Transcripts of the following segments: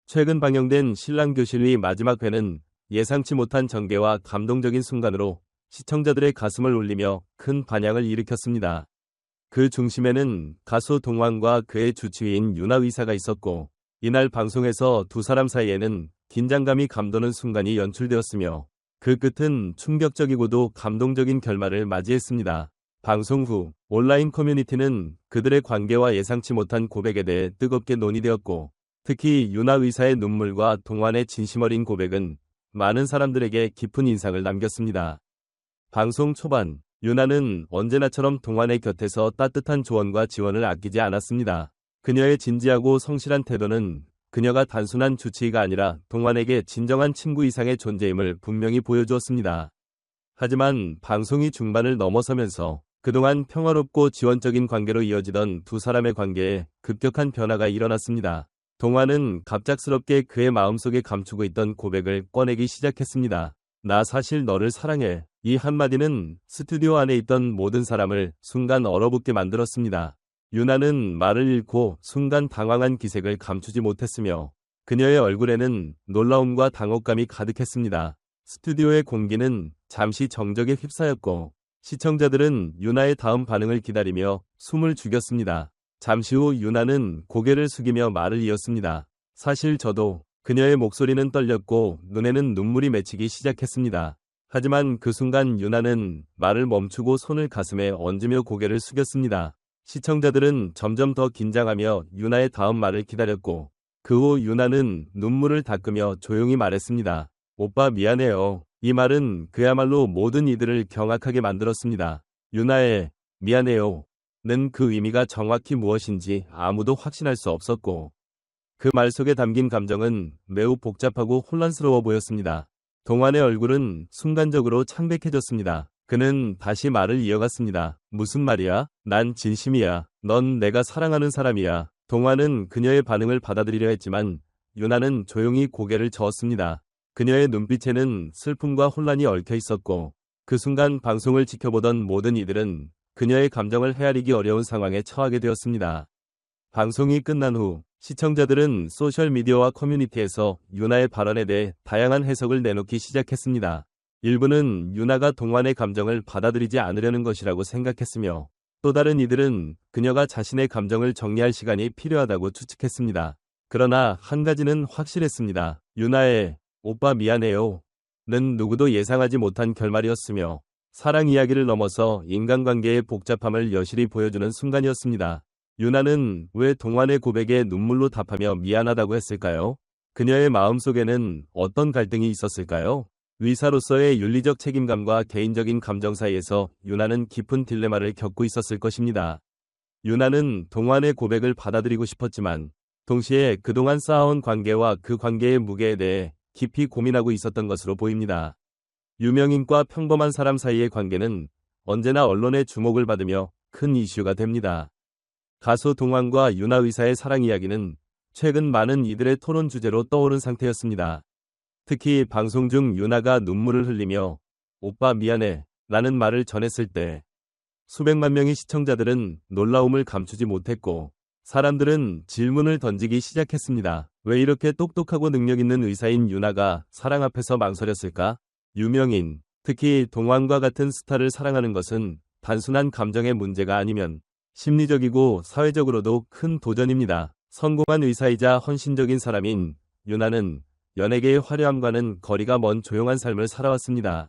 최근 방영된 신랑교실위 마지막 회는 예상치 못한 전개와 감동적인 순간으로 시청자들의 가슴을 울리며 큰 반향을 일으켰습니다. 그 중심에는 가수 동완과 그의 주치의인 유나 의사가 있었고, 이날 방송에서 두 사람 사이에는 긴장감이 감도는 순간이 연출되었으며 그 끝은 충격적이고도 감동적인 결말을 맞이했습니다. 방송 후 온라인 커뮤니티는 그들의 관계와 예상치 못한 고백에 대해 뜨겁게 논의되었고, 특히 유나 의사의 눈물과 동완의 진심 어린 고백은 많은 사람들에게 깊은 인상을 남겼습니다. 방송 초반, 유나는 언제나처럼 동완의 곁에서 따뜻한 조언과 지원을 아끼지 않았습니다. 그녀의 진지하고 성실한 태도는 그녀가 단순한 주치의가 아니라 동완에게 진정한 친구 이상의 존재임을 분명히 보여주었습니다. 하지만 방송이 중반을 넘어서면서 그동안 평화롭고 지원적인 관계로 이어지던 두 사람의 관계에 급격한 변화가 일어났습니다. 동완은 갑작스럽게 그의 마음속에 감추고 있던 고백을 꺼내기 시작했습니다. 나 사실 너를 사랑해. 이 한마디는 스튜디오 안에 있던 모든 사람을 순간 얼어붙게 만들었습니다. 유나는 말을 잃고 순간 당황한 기색을 감추지 못했으며 그녀의 얼굴에는 놀라움과 당혹감이 가득했습니다. 스튜디오의 공기는 잠시 정적에 휩싸였고 시청자들은 유나의 다음 반응을 기다리며 숨을 죽였습니다. 잠시 후 유나는 고개를 숙이며 말을 이었습니다. 사실 저도. 그녀의 목소리는 떨렸고 눈에는 눈물이 맺히기 시작했습니다. 하지만 그 순간 유나는 말을 멈추고 손을 가슴에 얹으며 고개를 숙였습니다. 시청자들은 점점 더 긴장하며 유나의 다음 말을 기다렸고 그 후 유나는 눈물을 닦으며 조용히 말했습니다. 오빠 미안해요. 이 말은 그야말로 모든 이들을 경악하게 만들었습니다. 유나의 미안해요. 는 그 의미가 정확히 무엇인지 아무도 확신할 수 없었고 그 말 속에 담긴 감정은 매우 복잡하고 혼란스러워 보였습니다. 동완의 얼굴은 순간적으로 창백해졌습니다. 그는 다시 말을 이어갔습니다. 무슨 말이야? 난 진심이야. 넌 내가 사랑하는 사람이야. 동완은 그녀의 반응을 받아들이려 했지만 유나는 조용히 고개를 저었습니다. 그녀의 눈빛에는 슬픔과 혼란이 얽혀 있었고 그 순간 방송을 지켜보던 모든 이들은 그녀의 감정을 헤아리기 어려운 상황에 처하게 되었습니다. 방송이 끝난 후 시청자들은 소셜미디어와 커뮤니티에서 유나의 발언에 대해 다양한 해석을 내놓기 시작했습니다. 일부는 유나가 동완의 감정을 받아들이지 않으려는 것이라고 생각했으며 또 다른 이들은 그녀가 자신의 감정을 정리할 시간이 필요하다고 추측했습니다. 그러나 한 가지는 확실했습니다. 유나의 오빠 미안해요. 는 누구도 예상하지 못한 결말이었으며 사랑 이야기를 넘어서 인간관계의 복잡함을 여실히 보여주는 순간이었습니다. 유나는 왜 동완의 고백에 눈물로 답하며 미안하다고 했을까요? 그녀의 마음속에는 어떤 갈등이 있었을까요? 의사로서의 윤리적 책임감과 개인적인 감정 사이에서 유나는 깊은 딜레마를 겪고 있었을 것입니다. 유나는 동완의 고백을 받아들이고 싶었지만 동시에 그동안 쌓아온 관계와 그 관계의 무게에 대해 깊이 고민하고 있었던 것으로 보입니다. 유명인과 평범한 사람 사이의 관계는 언제나 언론의 주목을 받으며 큰 이슈가 됩니다. 가수 동완과 유나 의사의 사랑 이야기는 최근 많은 이들의 토론 주제로 떠오른 상태였습니다. 특히 방송 중 유나가 눈물을 흘리며 오빠 미안해 라는 말을 전했을 때 수백만 명의 시청자들은 놀라움을 감추지 못했고 사람들은 질문을 던지기 시작했습니다. 왜 이렇게 똑똑하고 능력 있는 의사인 유나가 사랑 앞에서 망설였을까? 유명인, 특히 동완과 같은 스타를 사랑하는 것은 단순한 감정의 문제가 아니면 심리적이고 사회적으로도 큰 도전입니다. 성공한 의사이자 헌신적인 사람인 유나는 연예계의 화려함과는 거리가 먼 조용한 삶을 살아왔습니다.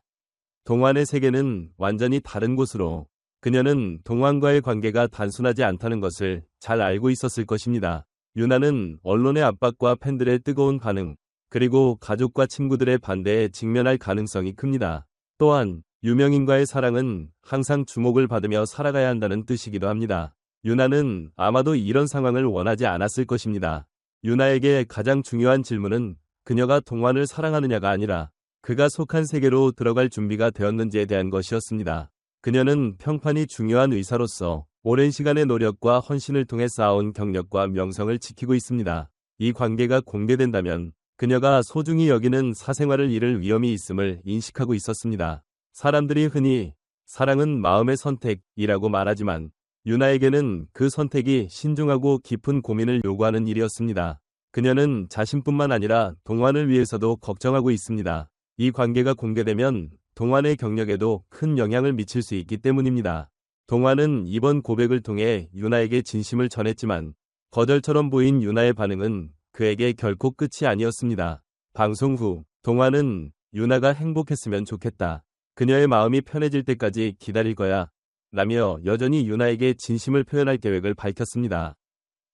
동완의 세계는 완전히 다른 곳으로 그녀는 동완과의 관계가 단순하지 않다는 것을 잘 알고 있었을 것입니다. 유나는 언론의 압박과 팬들의 뜨거운 반응, 그리고 가족과 친구들의 반대에 직면할 가능성이 큽니다. 또한 유명인과의 사랑은 항상 주목을 받으며 살아가야 한다는 뜻이기도 합니다. 유나는 아마도 이런 상황을 원하지 않았을 것입니다. 유나에게 가장 중요한 질문은 그녀가 동완을 사랑하느냐가 아니라 그가 속한 세계로 들어갈 준비가 되었는지에 대한 것이었습니다. 그녀는 평판이 중요한 의사로서 오랜 시간의 노력과 헌신을 통해 쌓아온 경력과 명성을 지키고 있습니다. 이 관계가 공개된다면 그녀가 소중히 여기는 사생활을 잃을 위험이 있음을 인식하고 있었습니다. 사람들이 흔히 사랑은 마음의 선택이라고 말하지만 유나에게는 그 선택이 신중하고 깊은 고민을 요구하는 일이었습니다. 그녀는 자신뿐만 아니라 동환을 위해서도 걱정하고 있습니다. 이 관계가 공개되면 동환의 경력에도 큰 영향을 미칠 수 있기 때문입니다. 동환은 이번 고백을 통해 유나에게 진심을 전했지만 거절처럼 보인 유나의 반응은 그에게 결코 끝이 아니었습니다. 방송 후 동환은 유나가 행복했으면 좋겠다. 그녀의 마음이 편해질 때까지 기다릴 거야. 라며 여전히 유나에게 진심을 표현할 계획을 밝혔습니다.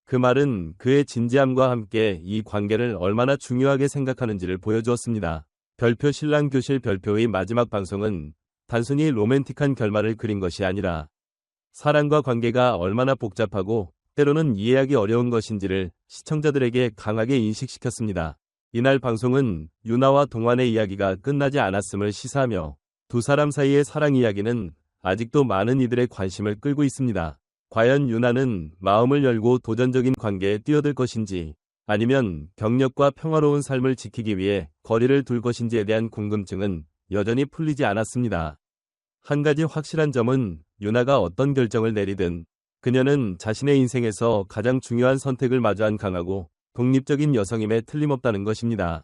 그 말은 그의 진지함과 함께 이 관계를 얼마나 중요하게 생각하는지를 보여주었습니다. 별표 신랑 교실 별표의 마지막 방송은 단순히 로맨틱한 결말을 그린 것이 아니라 사랑과 관계가 얼마나 복잡하고 때로는 이해하기 어려운 것인지를 시청자들에게 강하게 인식시켰습니다. 이날 방송은 유나와 동환의 이야기가 끝나지 않았음을 시사하며 두 사람 사이의 사랑 이야기는 아직도 많은 이들의 관심을 끌고 있습니다. 과연 유나는 마음을 열고 도전적인 관계에 뛰어들 것인지 아니면 경력과 평화로운 삶을 지키기 위해 거리를 둘 것인지에 대한 궁금증은 여전히 풀리지 않았습니다. 한 가지 확실한 점은 유나가 어떤 결정을 내리든 그녀는 자신의 인생에서 가장 중요한 선택을 마주한 강하고 독립적인 여성임에 틀림없다는 것입니다.